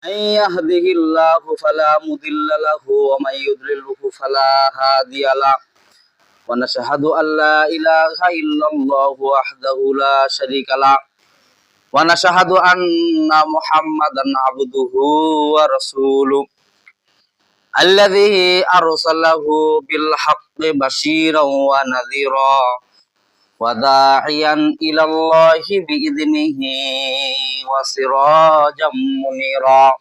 من يهده الله فلا مضل له ومن يضلله فلا هادي له ونشهد أن لا إله إلا الله وحده لا شريك له ونشهد أن محمدا عبده ورسوله الذي أرسله بالحق بشيرا ونذيرا وداعيا إلى الله بإذنه وسراجا منيرا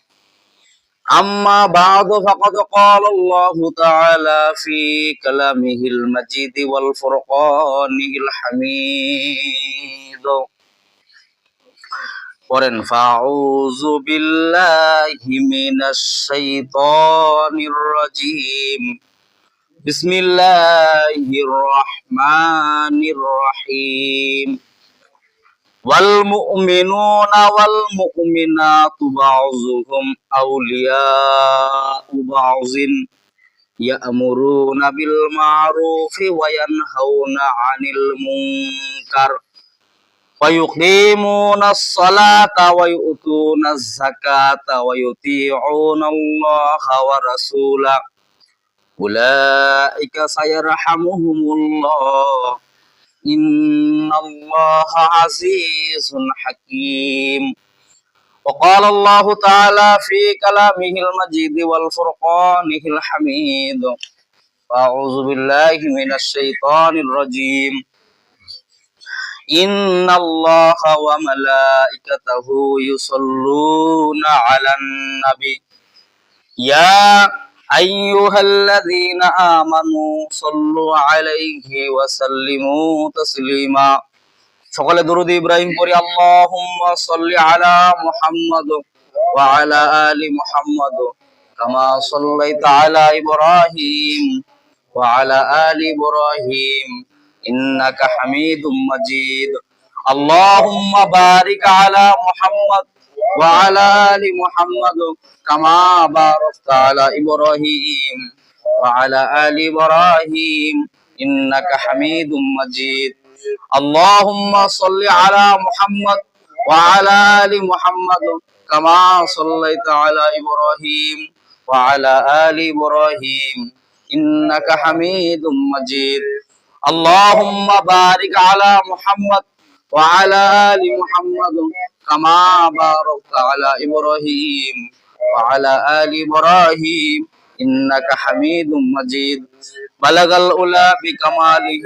أما بعد فقد قال الله تعالى في كلامه المجيد والفرقان الحميد فأعوذ بالله من الشيطان الرجيم بسم الله الرحمن الرحيم والمؤمنون والمؤمنات بعضهم أولياء بعض يأمرون بالمعروف وينهون عن المنكر ويقيمون الصلاة ويؤتون الزكاة ويطيعون الله ورسوله أولئك سيرحمهم الله إن الله عزيز حكيم وقال الله تعالى في كلامه المجيد والفرقانه الحميد أعوذ بالله من الشيطان الرجيم إن الله وملائكته يصلون على النبي يا أيها الذين آمنوا صلوا عليه وسلموا تسليما সকলে দরুদ ইব্রাহিম পড়ি আল্লাহুম্মা সাল্লি আলা মুহাম্মাদ ওয়া আলা আলি মুহাম্মাদ কামা সাল্লাইতা আলা ইব্রাহিম ওয়া আলা আলি ইব্রাহিম ইন্নাকা হামিদুম মাজিদ আল্লাহুম্মা বারিক আলা মুহাম্মাদ ওয়া আলা আলি মুহাম্মাদ কামা বারাকতা আলা ইব্রাহিম ওয়া আলা আলি ইব্রাহিম ইন্নাকা হামিদুম মাজিদ اللهم صل على محمد وعلى آل محمد كما صليت على إبراهيم وعلى آل إبراهيم إنك حميد مجيد اللهم بارك على محمد وعلى آل محمد كما باركت على إبراهيم وعلى آل إبراهيم إنك حميد مجيد بلغ الأولى بكماله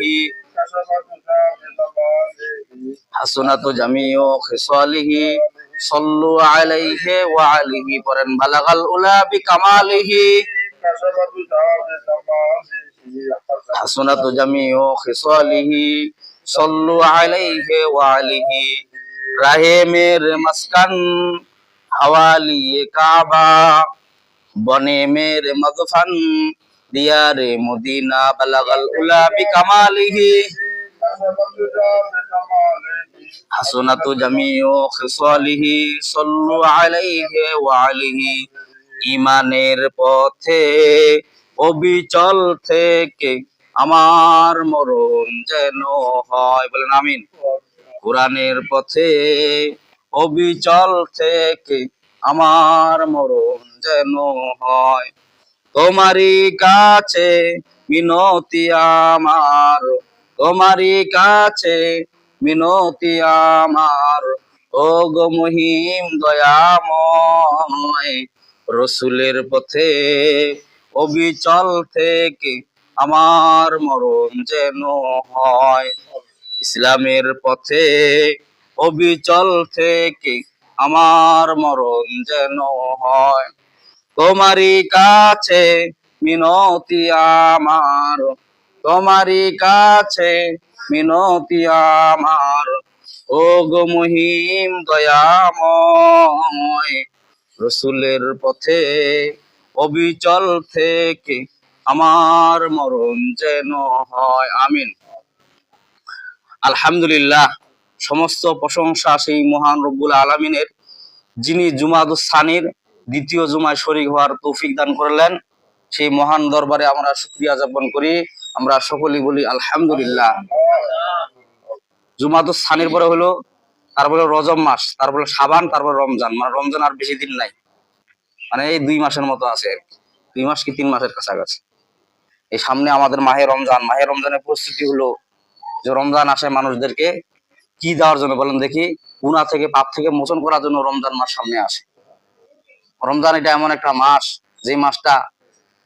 হাসনাতু জামিউ খিসালিহি সাল্লু আলাইহি ওয়া আলিহি পড়েন বালাগাল উলা বিকামালিহি হাসনাতু জামিউ খিসালিহি সাল্লু আলাইহি ওয়া আলিহি রাহে মেরে মাসকান হাওয়ালি কাবা বনে মেরে মদফান দিয়ারে মদিনা বালাগাল উলা বিকামালিহি হাসনাতু জামিউ খিসালিহি সাল্লু আলাইহি ওয়া আলিহি ঈমানের পথে অবিচল থেকে আমার মরণ যেন হয় বলেন আমিন কোরআনের পথে অবিচল থেকে আমার মরণ যেন হয় তোমারই কাছে মিনতি আমার তোমারই কাছে মিনতি আমার ও গো মহিম দয়াময় রসুলের পথে অবিচল থেকে আমার মরণ যেন হয় ইসলামের পথে অবিচল থেকে আমার মরণ যেন হয় তোমারই কাছে মিনতি আমার তোমারই কাছে মিনতি আমার ও গো মহিম দয়াময় রসুলের পথে অবিচল থেকে আমার মরণ যেন হয় আমিন আলহামদুলিল্লাহ সমস্ত প্রশংসা সেই মহান রব্বুল আলামিনের যিনি জুমাদুস সানির দ্বিতীয় জুমায় শরীক হওয়ার তৌফিক দান করলেন সেই মহান দরবারে আমরা শুকরিয়া জ্ঞাপন করি আমরা সকলেই বলি আলহামদুলিল্লাহ জুমাদুস সানির পরে হলো তারপরে রজব মাস তারপরে শাবান তারপরে রমজান মানে রমজান আর বেশি দিন নাই মানে এই 2 মাসের মতো আছে, 2 মাস কি 3 মাসের কাছাকাছি। এই সামনে আমাদের মাহে রমজান, মাহে রমজানের প্রস্তুতি হলো যে রমজান আসে মানুষদেরকে কি দেওয়ার জন্য বলেন দেখি? গুনাহ থেকে, পাপ থেকে মোচন করার জন্য রমজান মাস সামনে আসে। রমজান এটা এমন একটা মাস, যে মাসটা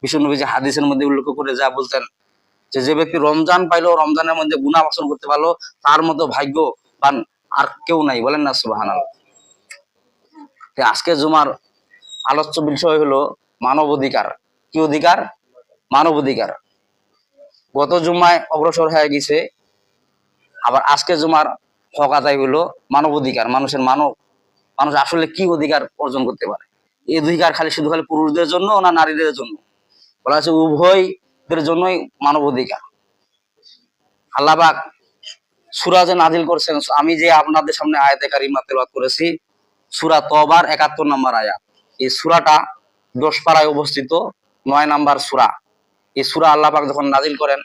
বিশ্বনবী যে হাদিসের মধ্যে উল্লেখ করে যা বলতেন যে, যে ব্যক্তি রমজান পাইলো, রমজানের মধ্যে গুনাহ মোচন করতে পারলো, তার মতো ভাগ্যবান আর কেউ নাই। বলেন না সুবহানাল্লাহ। আজকে জুমার আলোচ্য বিষয় হলো মানব অধিকার। কি অধিকার? মানব অধিকার। গত জুমায় অগ্রসর হয়ে গেছে, আবার আজকে জুমার হক আদায় হলো মানব অধিকার। মানুষ আসলে কি অধিকার অর্জন করতে পারে? এই অধিকার শুধু খালি পুরুষদের জন্য না নারীদের জন্য? বলা হচ্ছে উভয়দের জন্যই মানব অধিকার। আল্লাহ পাক সূরা যে নাজিল করছেন, আমি যে আপনাদের সামনে আয়াতে কারিমা তেলাওয়াত করেছি, সূরা তওবার ৭১ নম্বর আয়াত। এই সূরাটা 10 পারায় অবস্থিত, 9 নম্বর সূরা। এই সূরা আল্লাহ পাক যখন নাজিল করেন,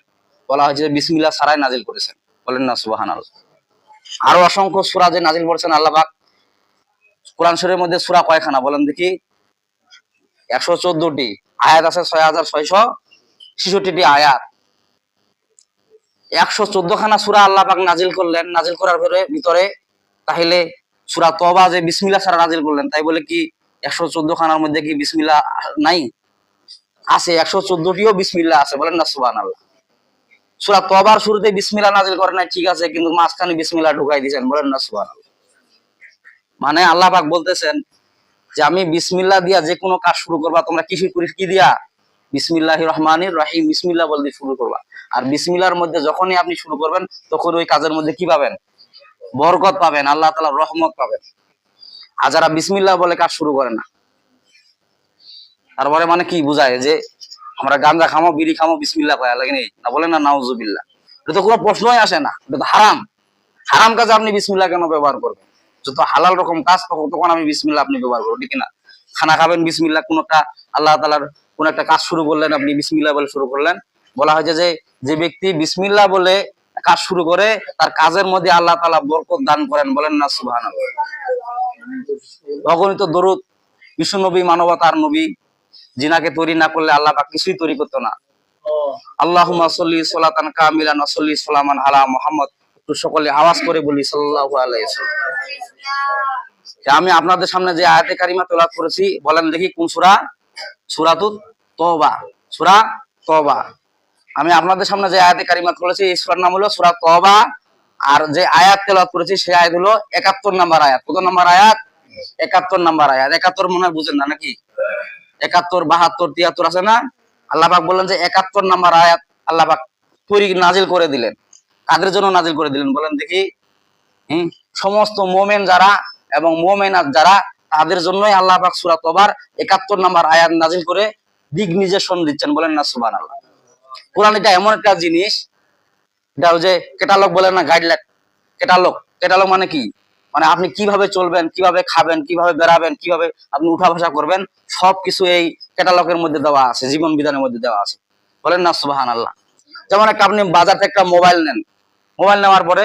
বলা হয়েছে বিসমিল্লাহ ছাড়াই নাজিল করেছেন। বলেন না সুবহানাল্লাহ। আরো অসংখ্য সূরা যে নাজিল করেছেন আল্লাহ পাক। কোরআন শরীফের মধ্যে সূরা কয়খানা বলেন দেখি? 114টি। আয়াত আছে 6666টি আয়াত। 114 খানা সূরা আল্লাহ পাক নাজিল করলেন। নাজিল করার ভিতরে তাহলে সূরা তওবা যে বিসমিল্লাহ ছাড়া নাজিল করলেন, তাই বলে কি 114 খানার মধ্যে কি বিসমিল্লাহ নাই? আছে, 114টিও বিসমিল্লাহ আছে। বলেন না সুবহানাল্লাহ। সূরা তওবার শুরুতে বিসমিল্লাহ নাজিল করেন নাই, ঠিক আছে, কিন্তু মাঝখানে বিসমিল্লাহ ঢুকাই দিয়েছেন। বলেন না সুবহানাল্লাহ। মানে আল্লাহ পাক বলতেছেন যে আমি বিসমিল্লাহ দিয়া যে কোনো কাজ শুরু করবা, তোমরা কি দিয়া? বিসমিল্লাহির রহমানির রহিম, বিসমিল্লাহ বলতে শুরু করবা। আর বিসমিল্লাহর মধ্যে যখনই আপনি শুরু করবেন, তখন ওই কাজের মধ্যে কি পাবেন? বরকত পাবেন, আল্লাহ তাআলার রহমত পাবেন। আর যারা বিসমিল্লাহ বলে কাজ শুরু করে না, তারপরে মানে কি বুঝায়? যে আমরা গাঁজা খামো, বিড়ি খামো, বিসমিল্লাহ কয়া লাগে না? বলেন না নাউজুবিল্লাহ। এটা তো কোনো প্রশ্নই আসে না, এটা তো হারাম। হারাম কাজে আপনি বিসমিল্লাহ কেন ব্যবহার করবেন? যত হালাল রকম কাজ তখন আমি বিসমিল্লাহ আপনি ব্যবহার করবো, ঠিক না? খানা খাবেন বিসমিল্লাহ, কোন একটা আল্লাহ তাআলার কোন একটা কাজ শুরু করলেন, আপনি বিসমিল্লাহ বলে শুরু করলেন। বলা হয়েছে যে যে ব্যক্তি বিসমিল্লাহ বলে কাজ শুরু করে, তার কাজের মধ্যে আল্লাহ তাআলা বরকত দান করেন। বলেন না সুবহানাল্লাহ। অগণিত দরুদ। বিশ্বনবী মানবতার নবী, জিনাকে তৈরি না করলে আল্লাহ পাক কিছুই তৈরি করতো না। আল্লাহুম্মা সাল্লি সালাতান কামিলান ওয়া সাল্লি সালামান আলা মুহাম্মদ। একটু সকলে আওয়াজ করে বলি সাল্লাল্লাহু আলাইহি ওয়াসাল্লাম। আমি আপনাদের সামনে যে আয়াতে কারিমা তেলাওয়াত করেছি, বলেন দেখি কোন সূরা? সূরাতুত তওবা। সূরা তওবা। আমি আপনাদের সামনে যে আয়াতে কারিমা করেছি, এই সূরার নাম হলো সূরা তওবা। আর যে আয়াত তেলাওয়াত করেছি সেই আয়াত হলো ৭১ নম্বর আয়াত। কত নম্বর আয়াত? ৭১ নম্বর আয়াত। ৭১ মনে হয় বুঝেন না নাকি? ৭১, ৭২, ৭৩ আছে না? আল্লাহ পাক বললেন যে ৭১ নম্বর আয়াত আল্লাহ পাক নাজিল করে দিলেন। কাদের জন্য নাজিল করে দিলেন বলেন দেখি? সমস্ত মুমিন যারা এবং মুমিনাত যারা, তাদের জন্যই আল্লাহ পাক সূরা তওবার ৭১ নম্বর আয়াত নাজিল করে দিক নির্দেশন দিচ্ছেন। বলেন না সুবহানাল্লাহ। কোরআন এটা এমন একটা জিনিস, এটা যে ক্যাটালগ বলেন না, গাইডলাইন। ক্যাটালগ মানে কি? মানে আপনি কিভাবে চলবেন, কিভাবে খাবেন, কিভাবে বেড়াবেন, কিভাবে আপনি উঠা বসা করবেন, সবকিছু এই ক্যাটালগের মধ্যে দেওয়া আছে, জীবন বিধানের মধ্যে দেওয়া আছে। বলেন না সুবহানাল্লাহ। যেমন একটা আপনি বাজার থেকে একটা মোবাইল নেন, মোবাইল নেওয়ার পরে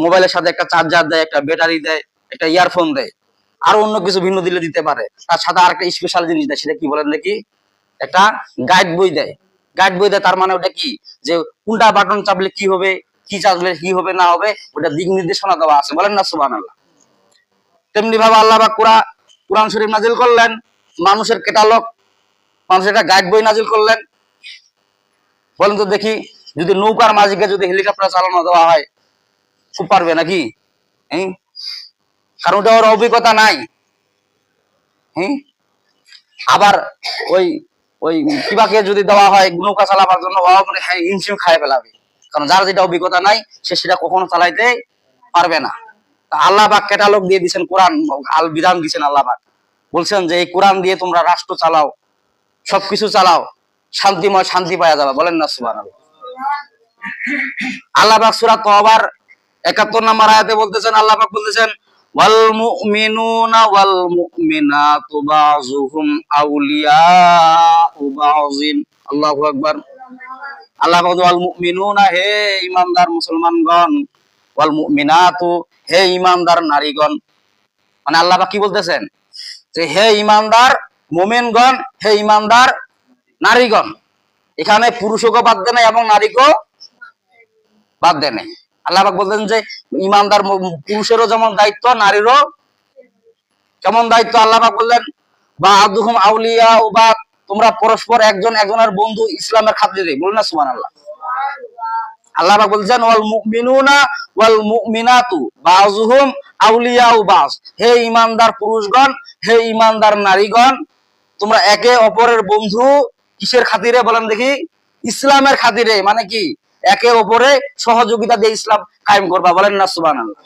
মোবাইলের সাথে একটা চার্জার দেয়, একটা ব্যাটারি দেয়, একটা ইয়ারফোন দেয়, আরো অন্য কিছু ভিন্ন দিতে পারে। তার সাথে আরেকটা স্পেশাল জিনিস দেয়, সেটা কি বলেন দেখি? একটা গাইড বই দেয়। গাইড বই দেয়, তার মানে ওটা কি? যে কোনটা বাটন চাপলে কি হবে, কি চাপলে কি হবে না হবে, ওটা দিক নির্দেশনা দেওয়া আছে। বলেন না সুবহানাল্লাহ। তেমনি ভাবে আল্লাহ পাক কোরআন শরীফ নাজিল করলেন, মানুষের ক্যাটালগ, মানুষের একটা গাইড বই নাজিল করলেন। বলেন তো দেখি, যদি নৌকার মাঝিকে যদি হেলিকপ্টার চালানো দেওয়া হয়, খুব পারবে নাকি? কারণ ওটা ওর অভিজ্ঞতা নাই। আবার ওই ওই কিবাকে যদি দেওয়া হয় নৌকা চালাবার জন্য, হিমশিম খায় ফেলাবে। কারণ যার যেটা অভিজ্ঞতা নাই, সে সেটা কখনো চালাইতে পারবে না। আল্লাহ পাক ক্যাটালগ দিয়ে দিচ্ছেন, কোরআন আল বিধান দিচ্ছেন। আল্লাহ পাক বলছেন যে এই কোরআন দিয়ে তোমরা রাষ্ট্র চালাও, সবকিছু চালাও, শান্তিময় শান্তি পাওয়া যাবে। বলেন না সুবহানাল্লাহ। আল্লাহ পাক সূরা তওবার ৭১ নম্বর আয়াতে বলতেছেন, আল্লাহ পাক বলতেছেন ওয়াল মুমিনুনা ওয়াল মুমিনাতু বাযুহুম আউলিয়াউ বাযিন। আল্লাহু আকবার। আল্লাহ পাক ওয়াল মুমিনুনা, হে ঈমানদার মুসলমানগণ, ওয়াল মুমিনাতু, হে ঈমানদার নারীগণ। মানে আল্লাহ পাক কি বলতেছেন? যে হে ইমানদার মোমেনগণ, হে ইমানদার নারীগণ, এখানে পুরুষকে বাদ দেয় নাই এবং নারীকেও বাদ দেয় নাই। আল্লাহ পাক বলতেন যে ইমানদার পুরুষেরও যেমন দায়িত্ব, নারীরও কেমন দায়িত্ব। আল্লাহ পাক বললেন বা আদুহুম আউলিয়া, বা তোমরা পরস্পর একজন একজনের বন্ধু ইসলামের খাতিরে, বলুন না সুবহানাল্লাহ। আল্লাহ পাক বলছেন ওয়াল মুমিনুনা ওয়াল মুমিনাতু বাযুহুম আউলিয়াউ বায, হে ঈমানদার পুরুষগণ, হে ঈমানদার নারীগণ, তোমরা একে অপরের বন্ধু কিসের খাতিরে বলেন দেখি? ইসলামের খাতিরে। মানে কি? একে অপরে সহযোগিতা দিয়ে ইসলাম কায়েম করবা, বলেন না সুবহানাল্লাহ।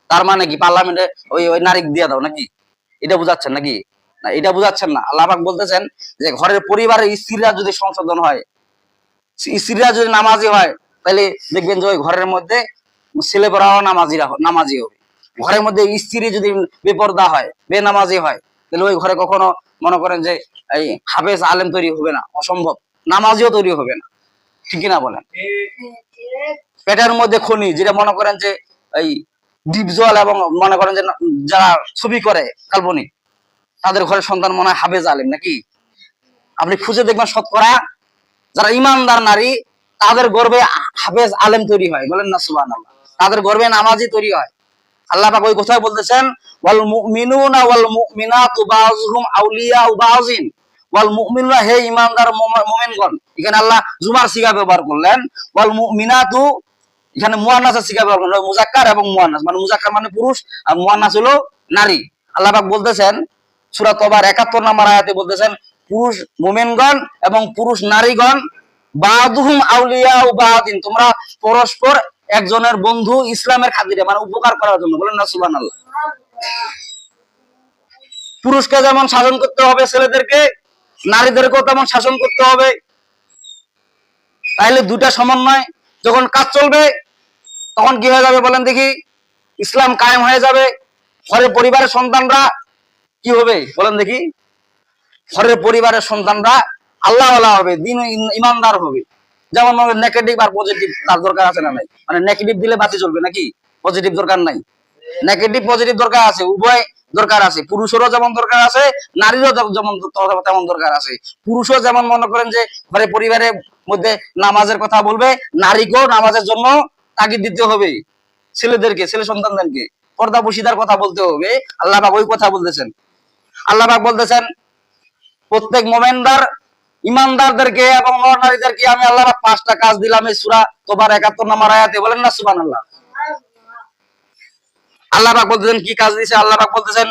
তার মানে কি পার্লামেন্টে ওই ওই নারী দিয়ে দাও নাকি? এটা বুঝাচ্ছেন নাকি? না, এটা বুঝাচ্ছেন না। আল্লাহ পাক বলতেছেন যে ঘরের পরিবারের স্ত্রীরা যদি সংশোধন হয়, স্ত্রীরা যদি নামাজি হয়, তাহলে দেখবেন যে ওই ঘরের মধ্যে ছেলেপরাও নামাজি হবে। ঘরের মধ্যে স্ত্রী যদি বেপরদা হয়, বেনামাজি হয়, তাহলে ওই ঘরে কখনো মনে করেন যে এই হাফেজ আলেম তৈরি হবে না, অসম্ভব। নামাজিও তৈরি হবে না, ঠিক কিনা বলেন? পেটের মধ্যে খনি, যেটা মনে করেন যে এই ডিপ জল, এবং মনে করেন যে যারা ছবি করে কাল্পনিক, তাদের ঘরে সন্তান মনে হয় হাফেজ আলেম নাকি? আপনি খুঁজে দেখবেন শতকরা যারা ইমানদার নারী, তাদের গর্বে হাফেজ আলেম তৈরি হয়, বলেন না সুবহানাল্লাহ। তাদের গর্বে নামাজি তৈরি হয়। আল্লাহ পাক ওই কথাই বলতেছেন ওয়াল মুমিনুনা ওয়াল মুমিনাতু বাযুহুম আউলিয়াউ বাযিন, ওয়াল মুমিনুনা, হে ঈমানদার মুমিনগণ। এখানে আল্লাহ জুমার সিগা ব্যবহার করলেন। ওয়াল মুমিনাতু, এখানে মুয়ান্নাসের সিগা ব্যবহার করলেন, মুযাক্কার এবং মুয়ান্নাস। মানে মুযাক্কার মানে পুরুষ, আর মুয়ান্নাস হলো নারী। আল্লাহ পাক বলতেছেন সূরা তওবার ৭১ নম্বর আয়াতে বলতেছেন পুরুষ মুমিনগণ এবং পুরুষ নারীগণ বাযুহুম আউলিয়াউ বাযিন, তোমরা পরস্পর একজনের বন্ধু ইসলামের খাতিরে, মানে উপকার করার জন্য, বলেন না সুবহানাল্লাহ। পুরুষকে যেমন শাসন করতে হবে ছেলেদেরকে, নারীদেরকেও তেমন শাসন করতে হবে। তাহলে দুটা সমন্বয় যখন কাজ চলবে, তখন কি হয়ে যাবে বলেন দেখি? ইসলাম কায়েম হয়ে যাবে। ঘরের পরিবারের সন্তানরা কি হবে বলেন দেখি? ঘরের পরিবারের সন্তানরা আল্লাহওয়ালা হবে, দিন ইমানদার হবে। যেমন নেগেটিভ আর পজিটিভ তার দরকার আছে না নাই? মানে নেগেটিভ দিলে বাতি চলবে নাকি? পজিটিভ দরকার নাই। নেগেটিভ পজিটিভ দরকার আছে, উভয় দরকার আছে। পুরুষেরও যেমন দরকার আছে, নারীরও যেমন তেমন দরকার আছে। পুরুষও যেমন মনে করেন যে ঘরে পরিবারের মধ্যে নামাজের কথা বলবে, নারীকেও নামাজের জন্য তাগিদ দিতে হবে। ছেলেদেরকে, ছেলে সন্তানদেরকে পর্দা বশিদার কথা বলতে হবে। আল্লাহ পাক ওই কথা বলতেছেন। আল্লাহ পাক বলতেছেন প্রত্যেক মোমেনদার ইমানদারদেরকে এবং নর নারীদেরকে আমি আল্লাহ পাক 5টা কাজ দিলাম এই সূরা তওবার ৭১ নম্বর আয়াতে, বলেন না সুবহানাল্লাহ। আল্লাহ পাক বলতেছেন কি কাজ দিয়েছে? আল্লাহ পাক বলতেছেন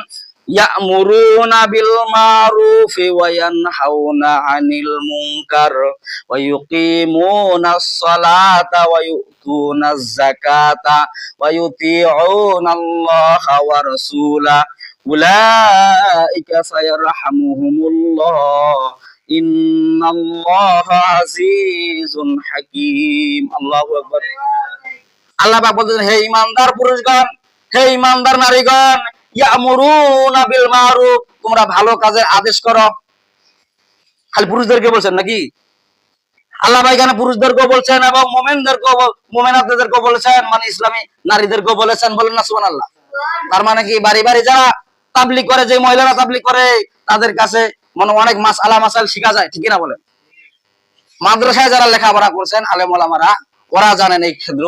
ইয়ামুরুনা বিল মারুফি ওয়া ইয়ানহাউনা আনিল মুনকার ওয়া ইউকিমুনাস সালাতা ওয়া ইউতুনাজ যাকাতা ওয়া ইউতিউনাল্লাহা ওয়া রাসূলা উলাইকা সায়ারহামুহুমুল্লাহ ইন্নাল্লাহা আজিজুন হাকীম। আল্লাহু আকবার। আল্লাহ পাক বলতেছেন হে ঈমানদার পুরুষগণ, হে ঈমানদার নারীগণ, ইয়ামুরুনা বিল মারুফ, তোমরা ভালো কাজের আদেশ করো। খালি পুরুষদেরকে বলছেন নাকি? আল্লাহ ভাই এখানে পুরুষদেরকেও বলছেন এবং মুমিনদেরকেও, মুমিনাতদেরকেও বলেছেন, মানে ইসলামী নারীদেরকেও বলেছেন, বলেন না সুবহানাল্লাহ। তার মানে কি বাড়ি বাড়ি যারা তাবলীগ করে, যে মহিলারা তাবলীগ করে, তাদের কাছে মানে অনেক মাসআলা মাসাইল শিখা যায়, ঠিক না বলেন? মাদ্রাসায় যারা লেখাপড়া করছেন আলেম ওলামারা, ওরা জানেন এই ক্ষেত্র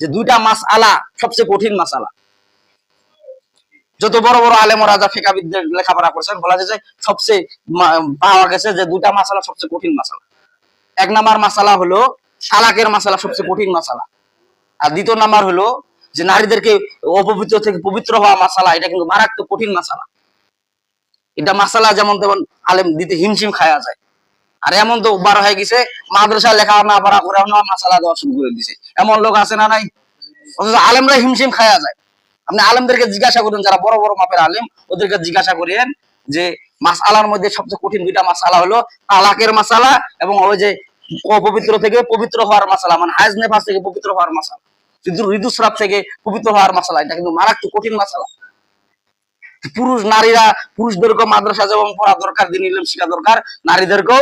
যে দুইটা মাসআলা সবচেয়ে কঠিন মাসআলা। যত বড় বড় আলেম ওরা যা ফিকাহবিদদের লেখাপড়া করছেন, বলা যায় যে সবচেয়ে পাওয়া গেছে যে দুইটা মাসআলা সবচেয়ে কঠিন মাসআলা। এক নাম্বার মাসআলা হলো তালাকের মাসআলা, সবচেয়ে কঠিন মাসআলা। আর দ্বিতীয় নাম্বার হলো যে নারীদেরকে অপবিত্র থেকে পবিত্র হওয়া মাসআলা, এটা কিন্তু মারাত্মক কঠিন মাসআলা। এটা মাসআলা যেমন তেমন আলেম দিতে হিমশিম খায়া যায়। আর এমন তো বার হয়ে গেছে মাদ্রাসা লেখা না পড়া করে মাসআলা দেওয়া শুরু করে দিছে, এমন লোক আছে না নাই? অথচ আলেমরা হিমশিম খায়া যায়। আপনি আলেমদেরকে জিজ্ঞাসা করুন, যারা বড় বড় মাপের আলেম, ওদেরকে জিজ্ঞাসা করেন যে মাসআলার মধ্যে সবচেয়ে কঠিন দুইটা মাসআলা হলো তালাকের মাসআলা এবং ওই যে অপবিত্র থেকে পবিত্র হওয়ার মাসআলা, মানে হায়েজ নেফাস থেকে পবিত্র হওয়ার মাসআলা, ঋতুস্রাব থেকে পবিত্র হওয়ার মাসআলা। এটা কিন্তু মারাত্মক কঠিন মাসআলা। পুরুষ নারীরা, পুরুষদেরকেও মাদ্রাসা যেমন পড়া দরকার, দিন ইলম শিখা দরকার, নারীদেরকেও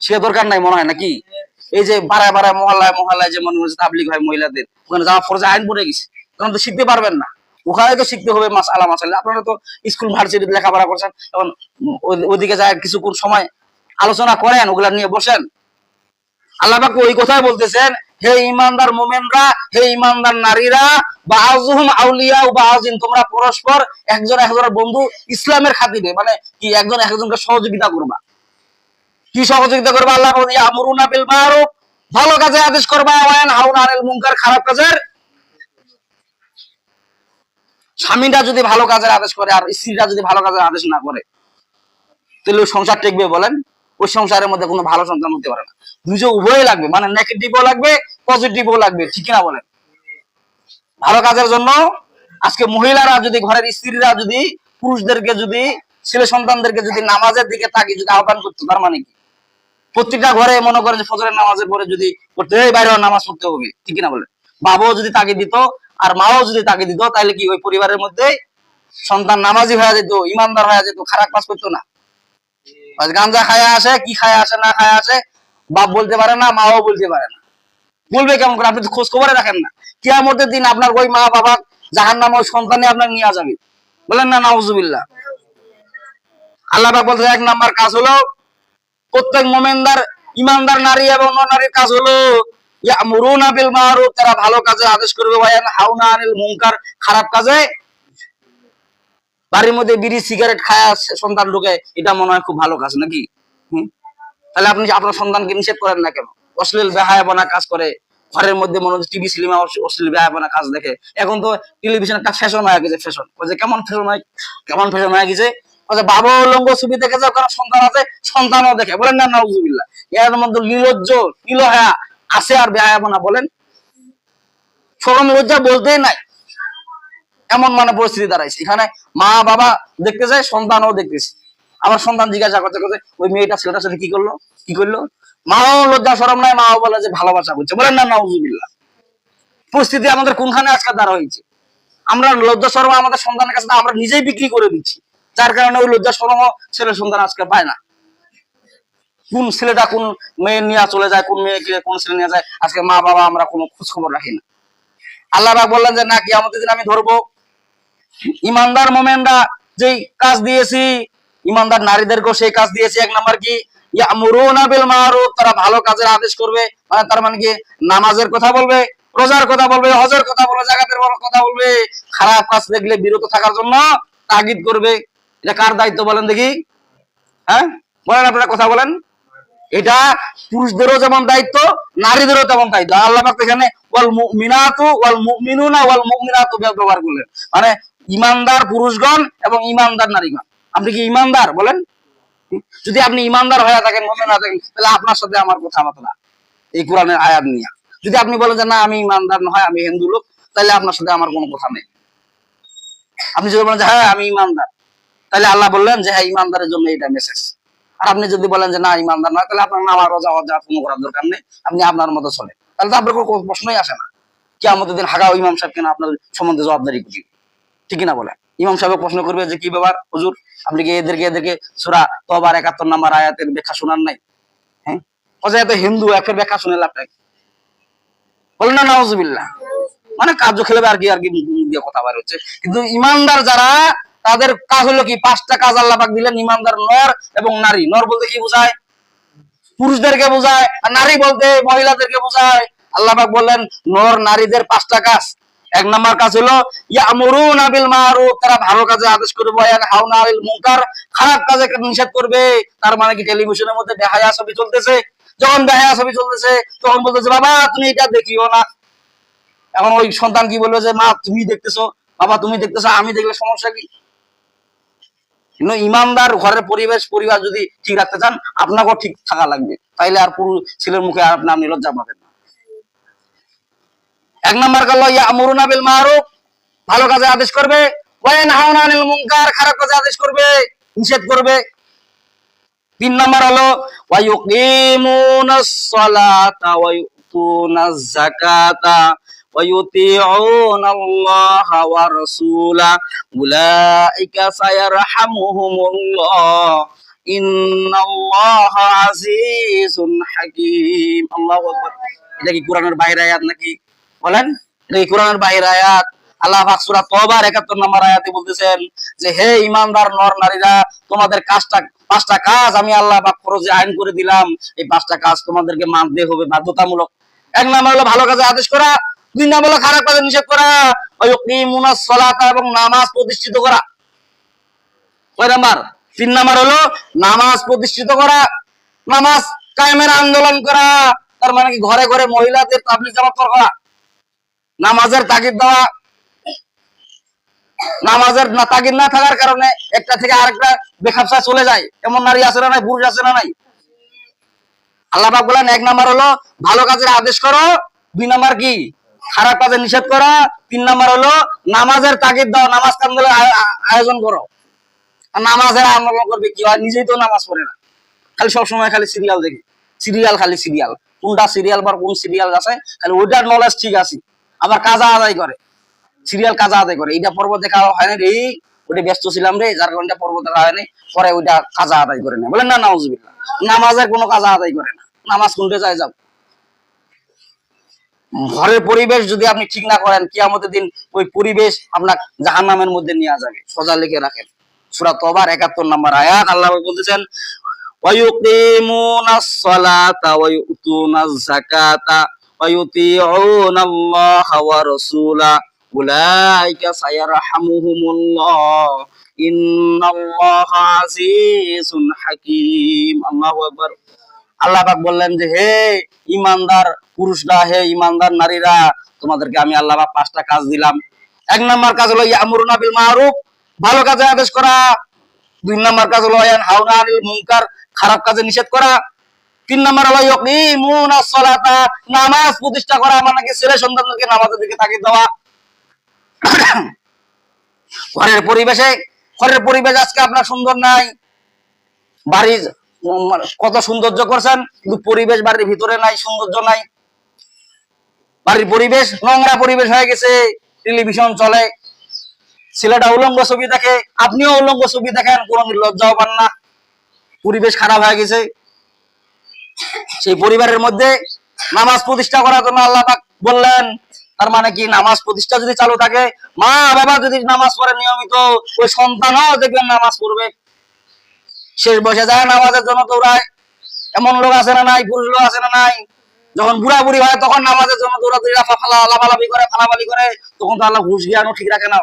শিখা দরকার নাই মনে হয় নাকি? এই যে পাড়ায় পাড়ায় মহল্লায় মহল্লায় যে মনে হচ্ছে তাবলীগ হয় মহিলাদের, ওখানে যাওয়া ফরজে আইন পড়ে গেছে, তখন তো শিখতে পারবেন না। ওখানে তো শিখতে হবে মাসআলা মাসাইল। আপনারা তো স্কুল ভার্সিটিতে লেখাপড়া করছেন, এখন ওদিকে যায় কিছুক্ষণ সময় আলোচনা করেন, ওগুলা নিয়ে বসেন। আল্লাহ পাক ওই কথাই বলতেছেন, হে ঈমানদার মুমিনরা, হে ঈমানদার নারীরা, বাযুহুম আউলিয়া বাযিন, তোমরা পরস্পর একজন একজনের বন্ধু ইসলামের খাতিরে, মানে কি একজন একজনকে সহযোগিতা করবা। কি সহযোগিতা করবা? আল্লাহ বলেন ইয়ামুরুনা বিল মারুফ, ভালো কাজে আদেশ করবা, ওয়া ইয়ানহাউনা আনিল মুনকার, খারাপ কাজের। স্বামীরা যদি ভালো কাজের আদেশ করে আর স্ত্রীরা যদি ভালো কাজের আদেশ না করে, তাহলে সংসার টিকবে বলেন? ওই সংসারের মধ্যে কোনো ভালো সন্তান হতে পারে না। দুজন উভয়ই লাগবে, মানে নেগেটিভও লাগবে, পজিটিভও লাগবে, ঠিক না বলেন? ভালো কাজের জন্য আজকে মহিলারা যদি, ঘরের স্ত্রীরা যদি পুরুষদেরকে, যদি ছেলে সন্তানদেরকে যদি নামাজের দিকে তাকিয়ে যদি আহ্বান করতো, তার মানে কি প্রত্যেকটা ঘরে মনে করে যে ফজরের নামাজের পরে যদি করতে, এই বাইরে নামাজ পড়তে হবে, ঠিক না বলেন? বাবাও যদি তাকে দিত আর মাও যদি তাকে দিত, তাহলে কি ওই পরিবারের মধ্যে সন্তান নামাজি হয়ে যেত, ইমানদার হয়ে যেত, খারাপ কাজ করতো না। গাঞ্জা খায়া আসে, কি খায়া আসে না খায়া আসে, বাপ বলতে পারে না, মাও বলতে পারে না। বলবে কেমন করে? আপনি তো খোঁজ খবরে রাখেন না। কিয়ামতের দিন আপনার ওই মা বাবা জাহান্নামে ওই সন্তানে আপনার নিয়ে যাবে, বলেন না নাউজুবিল্লাহ। আল্লাহ পাক বলতে, এক নাম্বার কাজ হলো প্রত্যেক মুমিনদার, ইমানদার নারী এবং নারীর কাজ হলো ইয়ামুরুনা বিল মারুফ, তারা ভালো কাজে আদেশ করবে, ওয়া ইয়ানহাউনা আনিল মুনকার, খারাপ কাজে। বাড়ির মধ্যে বিড়ি সিগারেট খায়া সন্তান ঢুকে, এটা মনে হয় খুব ভালো কাজ নাকি? তাহলে আপনি আপনার সন্তানকে নিষেধ করেন না কেন? অশ্লীল বেহায়াপনা কাজ করে, ঘরের মধ্যে মনে হচ্ছে টিভি সিনেমা অশ্লীল বেহায়াপনা কাজ দেখে। এখন তো টেলিভিশন একটা ফ্যাশন হয়ে গেছে, ফ্যাশন যে কেমন ফ্যাশন হয়, কেমন ফ্যাশন হয়ে গেছে, বাবা উলঙ্গ ছবি দেখে যাও, কারণ সন্তান আছে, সন্তানও দেখে, বলেন না নাউজুবিল্লাহ। এর মধ্যে নির্লজ্জ নিলহা আছে আর বেহায়াপনা, বলেন? শরম লজ্জা বলতেই নাই, এমন মানে পরিস্থিতি দাঁড়াইছে। এখানে মা বাবা দেখতে যায়, সন্তানও দেখতেছে। আমার সন্তান জিজ্ঞাসা করতে করতে ওই মেয়েটা ছেলেটার সাথে কি করলো, কি করলো, মাও লজ্জা শরম নাই, মাও বলে যে ভালোবাসা করছে, বলেন না নাউজুবিল্লাহ। পরিস্থিতি আমাদের কোনখানে আজকে দাঁড়া হয়েছে? আমরা লজ্জা শরম আমাদের সন্তানের কাছে আমরা নিজেই বিক্রি করে দিচ্ছি, যার কারণে ওই লজ্জা শরম ছেলে সন্তান আজকে পায় না। কোন ছেলেটা কোন মেয়ে নিয়ে চলে যায়, কোন মেয়েকে কোন ছেলে নিয়ে যায়, আজকে মা বাবা আমরা কোনো খোঁজ খবর রাখি না। আল্লাহ পাক বললেন যে না, কিয়ামতের দিন আমি ধরবো ইমানদার মোমেনরা যেই কাজ দিয়েছি, ইমানদার নারীদেরকেও সেই কাজ দিয়েছি। এক নাম্বার কি, ইয়ামুরুনা বিল মারুফ, তারা ভালো কাজের আদেশ করবে, মানে তার মানে কি নামাজের কথা বলবে, রোজার কথা বলবে, হজের কথা বলবে, যাকাতের কথা বলবে, খারাপ কাজ দেখলে বিরত থাকার জন্য তাগিদ করবে। এটা কার দায়িত্ব বলেন দেখি? হ্যাঁ বলেন, আপনারা কথা বলেন। এটা পুরুষদেরও যেমন দায়িত্ব, নারীদেরও তেমন দায়িত্ব। আল্লাহ পাক এখানে ওয়াল মুমিনাতু ওয়াল মুমিনুনা ওয়াল মুমিনাতু ব্যবহার করলেন, মানে ইমানদার পুরুষগণ এবং ইমানদার নারীগণ। আপনি কি ইমানদার বলেন? যদি আপনি ইমানদার হয়ে থাকেন, মুমিন হয়ে থাকেন, তাহলে আপনার সাথে আমার কথাবার্তা এই কোরআনের আয়াত নিয়ে। যদি আপনি বলেন যে না আমি ইমানদার নয়, আমি হিন্দু লোক, তাহলে আপনার সাথে আমার কোনো কথা নেই। আপনি যদি বলেন যে হ্যাঁ আমি ইমানদার, তাহলে আল্লাহ বললেন যে হ্যাঁ ইমানদারের জন্য এটা মেসেজ। আর আপনি যদি বলেন যে না ইমানদার নয়, তাহলে আপনার নামাজ রোজা হজ জাকাত কোনো করার দরকার নেই, আপনি আপনার মতো চলে, তাহলে তো আপনার কোনো প্রশ্নই আসে না। কিয়ামতের দিন হাগাও ইমাম সাহেব কেন আপনার সম্বন্ধে জবাবদারি করবে, ঠিক না বলেন? ইমাম সাহেব প্রশ্ন করবে যে কি ব্যাপার হুজুর, আপনি কি এদেরকে সূরা তওবার ৭১ নম্বর আয়াতের ব্যাখ্যা শোনান নাই? হ্যাঁ এত হিন্দু একের ব্যাখ্যা শুনে লাভটা কি? বলেন না নাউজুবিল্লাহ। মানে কার্য খেলবে আর কি দিয়ে কথা বার হচ্ছে। কিন্তু ইমানদার যারা, তাদের কাজ হলো কি, 5টা কাজ আল্লাহ পাক দিলেন। ইমানদার নর এবং নারী। নর বলতে কি বোঝায়? পুরুষদেরকে বোঝায়, আর নারী বলতে মহিলাদেরকে বোঝায়। আল্লাহ পাক বললেন নর নারীদের 5টা কাজ। এক নাম্বার কাজ হলো ইয়ামুরুনা বিল মারুফ, তারা ভালো কাজে আদেশ করবে, ওয়া ইয়ানহাউনা আনিল মুনকার, খারাপ কাজে নিষেধ করবে। তার মানে কি টেলিভিশনের মধ্যে বেহায়া ছবি চলতেছে, যখন বেহায়া ছবি চলতেছে তখন বলতেছে বাবা তুমি এটা দেখিও না। এখন ওই সন্তান কি বলবে যে মা তুমি দেখতেছো, বাবা তুমি দেখতেছো, আমি দেখলে সমস্যা কি? কিন্তু ইমানদার ঘরের পরিবার যদি ঠিক রাখতে চান, আপনাকেও ঠিক থাকা লাগবে, তাইলে আর পুরো ছেলের মুখে আপনি লজ্জা পাবেন না। এক নম্বর গেল ইয়ামুরুনা বিল মারুফ, ভালো কাজে আদেশ করবে, ওয়া ইয়ানহাউনা আনিল মুনকার, খারাপ কাজে আদেশ করবে, নিষেধ করবে। 3 নম্বর হলো ওয়া ইউকিমুনাস সালাতা ওয়া ইউতুনাজ যাকাতা ওয়া ইউতিউনাল্লাহা ওয়া রাসূলা উলাইকা সায়ারহামুহুমুল্লাহ ইন্নাল্লাহা আজিজুন হাকীম। আল্লাহু আকবার। এটা কি কোরআনের বাইরে আয়াত নাকি? বলেন, এটা কি কোরআনের বাইরে আয়াত? আল্লাহ পাক সূরা তওবার ৭১ নম্বর আয়াতে বলতেছেন যে হে ঈমানদার নর নারীরা, তোমাদের পাঁচটা কাজ আমি আল্লাহ পাক ফরজে আইন করে দিলাম। এই পাঁচটা কাজ তোমাদেরকে মানতে হবে বাধ্যতামূলক। এক নাম্বার হলো ভালো কাজে আদেশ করা, দুই নাম্বার হলো খারাপ কাজে নিষেধ করা, ওয়ায়ুকিমুনাস সালাতা এবং নামাজ প্রতিষ্ঠিত করা। কয় নাম্বার? ৩ নাম্বার হলো নামাজ প্রতিষ্ঠিত করা, নামাজ কায়েমের আন্দোলন করা। তার মানে কি ঘরে ঘরে মহিলাদের তাবলীগ জামাত করা, নামাজের তাগিদ দেওয়া। নামাজের তাগিদ না থাকার কারণে একটা থেকে আরেকটা বেখাপসা চলে যায়, এমন নারী আছে না নাই, পুরুষ আছে না নাই? আল্লাহ পাক বলেন ১ নাম্বার হলো ভালো কাজের আদেশ করো, ২ নাম্বার কি খারাপ কাজের নিষেধ করা, ৩ নাম্বার হলো নামাজের তাগিদ দাও, নামাজ কান্দোলন আয়োজন করো। আর নামাজের আন্দোলন করবে কি হয়, নিজেই তো নামাজ পড়ে না, খালি সবসময় খালি সিরিয়াল দেখি, খালি সিরিয়াল, কোনটা সিরিয়াল বা কোন সিরিয়াল আছে খালি ওইটার নলেজ ঠিক আছে, আবার কাজা আদায় করে, সিরিয়াল কাজা আদায় করে। এইটা পর্ব দেখা হয় না রে, ওটা ব্যস্ত ছিলাম রে, যার কারণে পর্ব দেখা হয়নি, পরে ওইটা কাজা আদায় করে না। বলেন না নাউজুবিল্লাহ। নামাজের কোনো কাজা আদায় করে না, নামাজ কোনটা চাই যাও। ঘরের পরিবেশ যদি আপনি ঠিক না করেন, কিয়ামতের দিন ওই পরিবেশ আপনার জাহান্নামের মধ্যে নিয়ে যাবে। সোজা লিখে রাখেন, সূরা তওবার ৭১ নম্বর আয়াত। আল্লাহ বলতেছেন ওয়ায়ুকিমুনাস সালাতা ওয়া ইউতুনাজ যাকাতা ওয়া ইউতিউনাল্লাহা ওয়া রাসূলা উলাইকা সায়ারহামুহুমুল্লাহ ইন্নাল্লাহা আজিজুন হাকীম। আল্লাহু আকবার। আল্লাহ পাক বললেন যে হে ঈমানদার পুরুষরা, হে ঈমানদার নারীরা, তোমাদেরকে আমি আল্লাহ পাক ৫টা কাজ দিলাম। ১ নাম্বার কাজ হলো ইয়ামুরুনা বিল মারুফ, ভালো কাজে আদেশ করা। ২ নাম্বার কাজ হলো ইয়ানহাউনা আনিল মুনকার, খারাপ কাজে নিষেধ করা। ৩ নাম্বার হলো ইয়াকিমুনাস সালাতা, নামাজ প্রতিষ্ঠা করা, মানে কি ছেলে সন্তানদেরকে নামাজের দিকে তাগিদ দেওয়া। ঘরের পরিবেশ আজকে আপনার সুন্দর নাই, বাড়ি কত সৌন্দর্য করছেন কিন্তু পরিবেশ বাড়ির ভিতরে নাই, সৌন্দর্য নাই। বাড়ির পরিবেশ নোংরা পরিবেশ হয়ে গেছে, টেলিভিশন চলে, ছেলেটা উলঙ্গ ছবি দেখে, আপনিও উলঙ্গ ছবি দেখেন, কোনো লজ্জাও পান না, পরিবেশ খারাপ হয়ে গেছে। সেই পরিবারের মধ্যে নামাজ প্রতিষ্ঠা করার জন্য আল্লাহ পাক বললেন। তার মানে কি নামাজ প্রতিষ্ঠা যদি চালু থাকে, মা বাবা যদি নামাজ পড়ে নিয়মিত, ওই সন্তানও দেখবেন নামাজ পড়বে। শেষ বয়সে যায় নামাজের জন্য দৌড়ায়, এমন লোক আছে না নাই, পুরুষ লোক আছে না নাই? যখন বুড়া বুড়ি হয় তখন নামাজের জন্য দৌড়াদৌড়ি লাফালাফি করে, ফালাফালি করে, তখন তো আল্লাহ হুঁশ জ্ঞানও ঠিক রাখে না।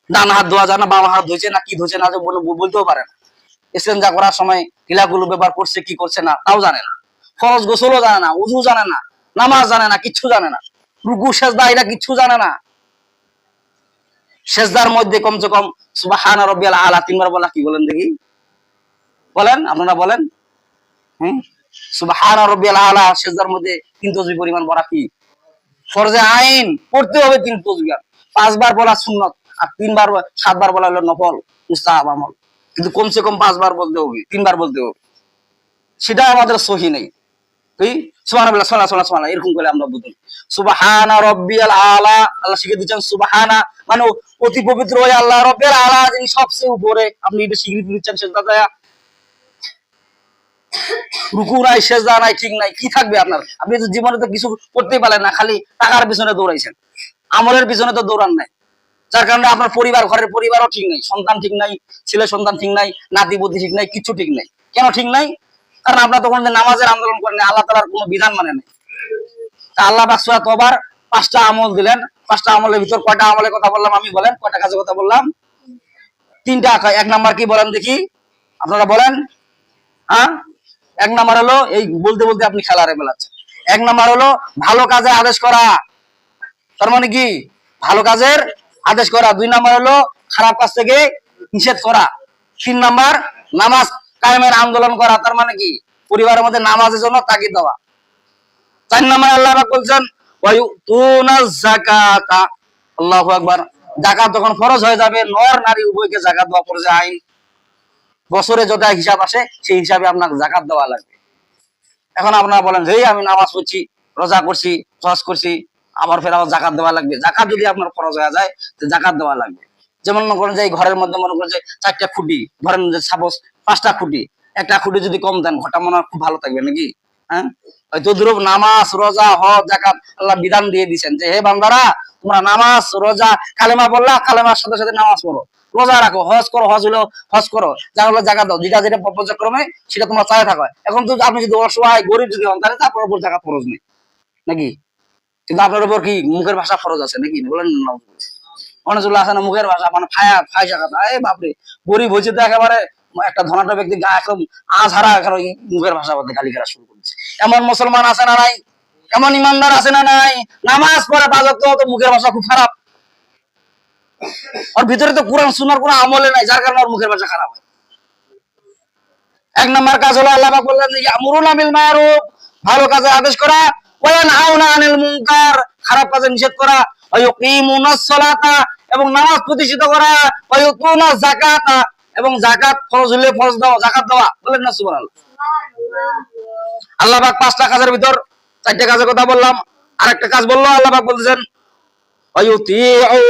ডান হাত ধোয়া যায় না, বাম হাত ধুইছে না কি ধুইছে না বলতেও পারে না। ইস্তেঞ্জা করার সময় টিলাগুলো ব্যবহার করছে কি করছে না তাও জানে না, ফরজ গোসলও জানে না, উযু জানে না, নামাজ জানে না, কিচ্ছু জানে না, রুকু সেজদা এটা কিচ্ছু জানে না। সেজদার মধ্যে কমসে কম সুবহানা রাব্বিয়াল আলা ৩ বার বলা, কি বলেন দেখি, বলেন আপনারা বলেন। সুবহানা রাব্বিয়াল আলা সেজদার মধ্যে ৩ তাসবিহ পরিমাণ পড়া কি ফরজে আইন, পড়তে হবে ৩ তাসবিহ। ৫ বার বলা সুন্নাত, আর ৭ বার বলা হলো নফল মুস্তাহাব আমল, কিন্তু কমসে কম ৫ বার বলতে হবে, ৩ বার বলতে হবে, সেটা আমাদের সহি নেই। তুই সুবহানাল্লাহ সুবহানাল্লাহ এরকম করে আমরা বলি সুবহানা রাব্বিয়াল আলা। আল্লাহ শিখিয়ে দিচ্ছেন সুবহানা মানে অতি পবিত্র ওই আল্লাহ রাব্বিল আলা, যিনি সবচেয়ে উপরে। আপনি এটা স্বীকৃতি দিচ্ছেন সেজদা দেয়া, রুকু নাই, সেজদা নাই, ঠিক নাই, কি থাকবে আপনার? আপনি তো জীবনে তো কিছু করতেই পারেন না, খালি টাকার পিছনে দৌড়াইছেন, আমলের পিছনে তো দৌড়ান নাই, যার কারণে আপনার ঘরের পরিবারও ঠিক নাই, সন্তান ঠিক নাই, ছেলে সন্তান ঠিক নাই, নাতি বুদ্ধি ঠিক নাই, কিছু ঠিক নাই। কেন ঠিক নাই? কারণ আপনার তখন নামাজের আন্দোলন করেন, আল্লাহ তাআলার কোনো বিধান মানে নাই। আল্লাহ পাক সূরা তওবার ৫টা আমল দিলেন। ৫টা আমলের ভিতর কয়টা আমলের কথা বললাম আমি, বলেন কয়টা কাজের কথা বললাম? ৩টা। ১ নাম্বার কি বলেন দেখি, আপনারা বলেন। হ্যাঁ, ১ নাম্বার হলো এই বলতে বলতে আপনি খেলারে বেলাচ্ছেন। ১ নাম্বার হলো ভালো কাজে আদেশ করা, তার মানে কি ভালো কাজের আদেশ করা। ২ নাম্বার হলো খারাপ কাজ থেকে নিষেধ করা। ৩ নাম্বার নামাজ কায়েমের আন্দোলন করা, তার মানে কি পরিবারের মধ্যে নামাজের জন্য তাগিদ দেওয়া। ৪ নাম্বার আল্লাহ পাক বলছেন ওয়ায়ুতুনাজ যাকাতা, আল্লাহু আকবার। যাকাত যখন ফরজ হয়ে যাবে, নর নারী উভয়কে যাকাত দেওয়া ফরজ আইন। বছরে যত হিসাব আসে সেই হিসাবে আপনাকে যাকাত দেওয়া লাগবে। এখন আপনারা বলেন যে আমি নামাজ পড়ছি, রোজা করছি, হজ করছি, আবার ফের আবার যাকাত দেওয়া লাগবে। যাকাত যদি আপনার ফরজ হয়ে যায় তো যাকাত দেওয়া লাগবে। যেমন মনে করেন যে এই ঘরের মধ্যে মনে করেন যে ৪টা খুঁটি, ধরেন যে সাপোজ ৫টা খুঁটি, একটা খুঁটি যদি কম দেন ঘরটা মনে হয় খুব ভালো থাকবে নাকি? হ্যাঁ, হয়তো দুরূপ নামাজ রোজা হজ যাকাত আল্লাহ বিধান দিয়ে দিয়েছেন যে হে বান্দারা তোমরা নামাজ রোজা কালেমা বললা কালেমার সাথে সাথে নামাজ পড়ো, রোজা রাখো, হজ করো, হজ হলো হজ করো, যা হলো জাকাত দাও, যেটা যেটা পর্যায়ক্রমে সেটা তোমরা চায় থাকো। এখন তো আপনি যদি অসহায় গরিব যদি হন তাহলে আপনার উপর জাকাত ফরজ নেই নাকি, কিন্তু আপনার উপর কি মুখের ভাষা ফরজ আছে নাকি বলেন না? অনেকগুলো আছে না মুখের ভাষা মানে ফায়সা কথা, এই বাপরে গরিব হয়েছে তো একেবারে একটা ধনাঢ্য ব্যক্তি গা একদম আজহারা এখন ওই মুখের ভাষা বলতে গালি করা শুরু করেছে। এমন মুসলমান আছে না নাই, এমন ইমানদার আছে না নাই, নামাজ পড়ে পাঁচ ওয়াক্ত তো মুখের ভাষা খুব খারাপ, ওর ভিতরে তো কোরআন সুন্নাহর কোনো আমলে নাই, যার কারণে ওর মুখের ভাষা খারাপ হয়। এক নম্বর কাজ হলো আল্লাহ পাক বললেন যে ইয়ামুরুনা বিল মারুফ, ভালো কাজে আদেশ করা, ওয়া ইয়ানহাউনা আনিল মুনকার, খারাপ কাজে নিষেধ করা, ওয়া ইউকিমুনাস সালাতা, এবং নামাজ প্রতিষ্ঠিত করা, ওয়া ইউতুনাজ যাকাতা, এবং যাকাত ফরজ হলে ফরজ দাও, যাকাত দেওয়া, বলেন না সুবহানাল্লাহ। আল্লাহ পাক পাঁচটা কাজের ভিতর চারটা কাজের কথা বললাম, আরেকটা কাজ বললো আল্লাহ পাক বলতেছেন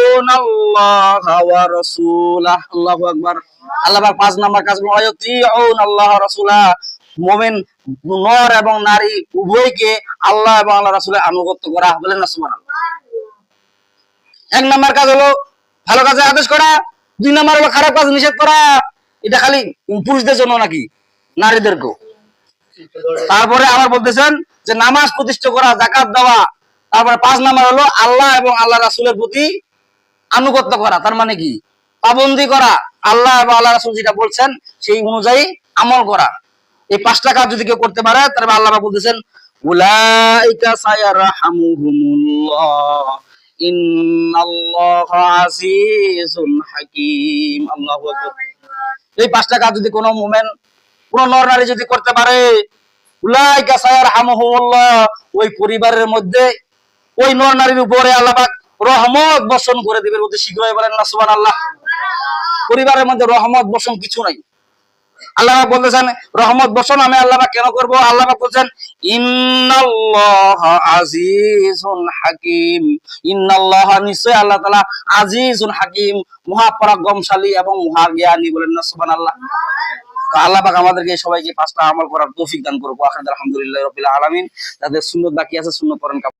ওয়ায়ুতিউনাল্লাহা ওয়া রাসূলাহ, আল্লাহু আকবার। আল্লাহ পাক পাঁচ নাম্বার কাজ বললেন ওয়ায়ুতিউনাল্লাহা ওয়া রাসূলাহ, মুমিন নর এবং নারী উভয়কে আল্লাহ এবং আল্লাহর রাসূলের আনুগত্য করা, বলেন না সুবহানাল্লাহ। এক নাম্বার কাজ হলো ভালো কাজে আদেশ করা, দুই নাম্বার হলো খারাপ কাজ নিষেধ করা। এটা খালি পুরুষদের জন্য নাকি, নারীদেরকেও? তারপরে আবার বলতেছেন যে নামাজ প্রতিষ্ঠা করা, যাকাত দেওয়া। তারপরে পাঁচ নাম্বার হলো আল্লাহ এবং আল্লাহ রাসূলের প্রতি আনুগত্য করা, তার মানে কি পাবন্দি করা, আল্লাহ এবং আল্লাহ রাসূল যেটা বলছেন সেই অনুযায়ী আমল করা। এই পাঁচটা কাজ যদি কেউ করতে পারে তাহলে আল্লাহ বলতেছেন উলাইকা সায়ারহামুহুমুল্লাহ ইন্নাল্লাহা আজিজুন হাকীম। আল্লাহু আকবার। এই পাঁচটা কাজ যদি কোনো মুমিন, কোন নর নারী যদি করতে পারে, উলাইকা সায়ারহামুহুমুল্লাহ, ওই পরিবারের মধ্যে ওই নর নারীর উপরে আল্লাহ পাক রহমত বর্ষণ করে দিবেন অতি শীঘ্রই, বলেন না সুবহানাল্লাহ। পরিবারের মধ্যে রহমত বর্ষণ কিছু নাই, আল্লাহ পাক বলতেছেন রহমত বর্ষণ আমি আল্লাহ পাক কেন করব? আল্লাহ পাক বলছেন ইন্নাল্লাহা আজিজুন হাকীম, ইন্নাল্লাহা, নিশ্চয় আল্লাহ তাআলা, আজিজুন হাকীম, মহাপরাক্রমশালী এবং মহাজ্ঞানী, বলেন না সুবহানাল্লাহ। তো আল্লাহ পাক আমাদেরকে সবাইকে পাঁচটা আমল করার তৌফিক দান করুক। আলহামদুলিল্লাহি রাব্বিল আলামিন। যাদের সুন্নাত বাকি আছে সুন্নাত পড়েন।